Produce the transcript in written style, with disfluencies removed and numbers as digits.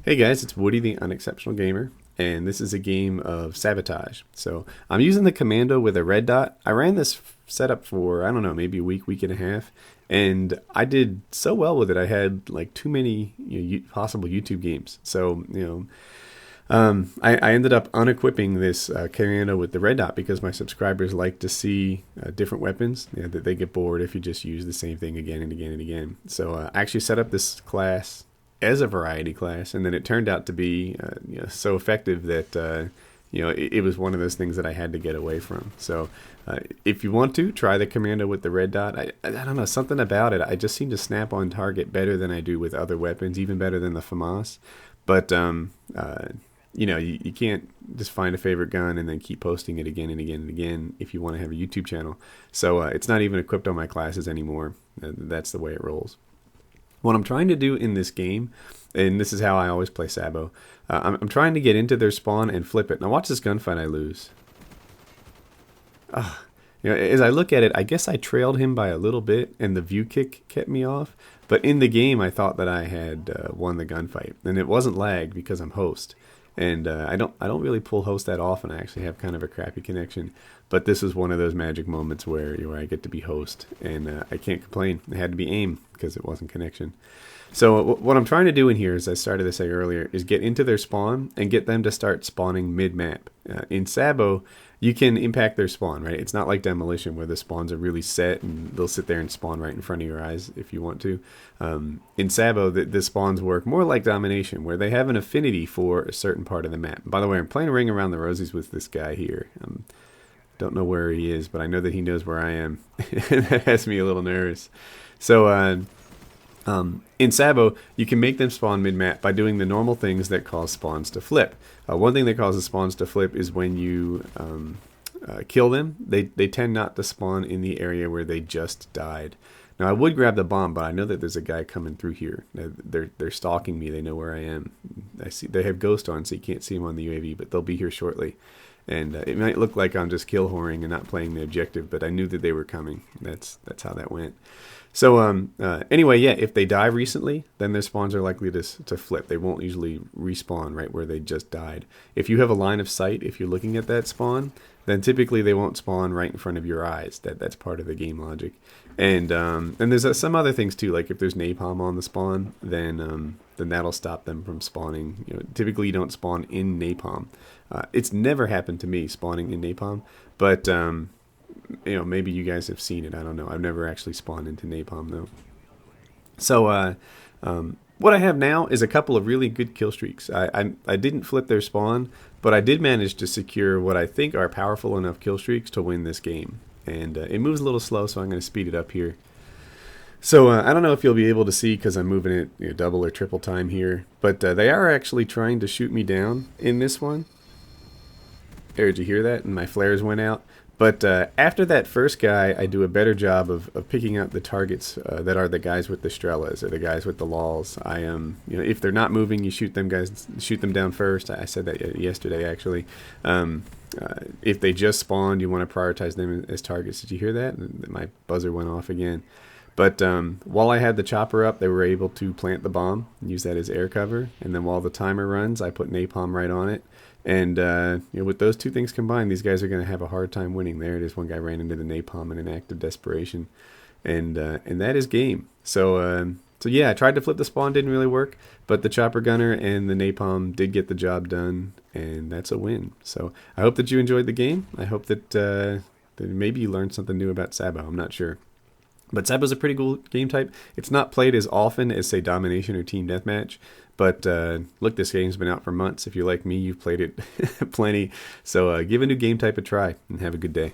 Hey guys, it's Woody the Unexceptional Gamer, and this is a game of Sabotage. So I'm using the commando with a red dot. I ran this setup for, I don't know, maybe a week and a half, and I did so well with it. I had like too many possible YouTube games. I ended up unequipping this commando with the red dot because my subscribers like to see different weapons. That they get bored if you just use the same thing again and again and again. So I actually set up this class as a variety class, and then it turned out to be so effective that it was one of those things that I had to get away from. So if you want to try the commando with the red dot, I don't know, something about it, I just seem to snap on target better than I do with other weapons, even better than the FAMAS. But you can't just find a favorite gun and then keep posting it again and again and again if you want to have a YouTube channel. So it's not even equipped on my classes anymore. That's the way it rolls. What I'm trying to do in this game, and this is how I always play Sabo, I'm trying to get into their spawn and flip it. Now watch this gunfight I lose. As I look at it, I guess I trailed him by a little bit, and the view kick kept me off. But in the game, I thought that I had won the gunfight, and it wasn't lagged because I'm host. And I don't really pull host that often. I actually have kind of a crappy connection. But this is one of those magic moments where I get to be host, and I can't complain. It had to be aim because it wasn't connection. So what I'm trying to do in here, as I started to say earlier, is get into their spawn and get them to start spawning mid-map. In Sabo, you can impact their spawn, right? It's not like Demolition where the spawns are really set and they'll sit there and spawn right in front of your eyes if you want to. In Sabo, the spawns work more like Domination, where they have an affinity for a certain part of the map. By the way, I'm playing Ring Around the Rosies with this guy here. Don't know where he is, but I know that he knows where I am. That has me a little nervous. So in Sabo, you can make them spawn mid-map by doing the normal things that cause spawns to flip. One thing that causes spawns to flip is when you kill them. They tend not to spawn in the area where they just died. Now I would grab the bomb, but I know that there's a guy coming through here. They're stalking me. They know where I am. I see they have ghost on, so you can't see them on the UAV, but they'll be here shortly. And it might look like I'm just kill whoring and not playing the objective, but I knew that they were coming. That's how that went. So anyway, yeah, if they die recently, then their spawns are likely to flip. They won't usually respawn right where they just died. If you have a line of sight, if you're looking at that spawn, then typically they won't spawn right in front of your eyes. That's part of the game logic. And there's some other things too, like if there's napalm on the spawn, then that'll stop them from spawning. Typically you don't spawn in napalm. It's never happened to me spawning in napalm, but maybe you guys have seen it. I don't know. I've never actually spawned into napalm though. So what I have now is a couple of really good kill streaks. I didn't flip their spawn, but I did manage to secure what I think are powerful enough kill streaks to win this game. And it moves a little slow, so I'm going to speed it up here. So I don't know if you'll be able to see because I'm moving it double or triple time here, but they are actually trying to shoot me down in this one. There, did you hear that? And my flares went out. But after that first guy, I do a better job of picking out the targets that are the guys with the Strellas or the guys with the Lols. If they're not moving, you shoot them down first. I said that yesterday, actually. If they just spawned, you want to prioritize them as targets. Did you hear that? My buzzer went off again. But while I had the chopper up, they were able to plant the bomb and use that as air cover. And then while the timer runs, I put napalm right on it. And with those two things combined, these guys are going to have a hard time winning. There it is. One guy ran into the napalm in an act of desperation, and that is game. So yeah, I tried to flip the spawn, didn't really work, but the chopper gunner and the napalm did get the job done, and that's a win. So I hope that you enjoyed the game. I hope that maybe you learned something new about Sabo. I'm not sure. But Sabo's a pretty cool game type. It's not played as often as, say, Domination or Team Deathmatch. But look, this game's been out for months. If you're like me, you've played it plenty. So give a new game type a try and have a good day.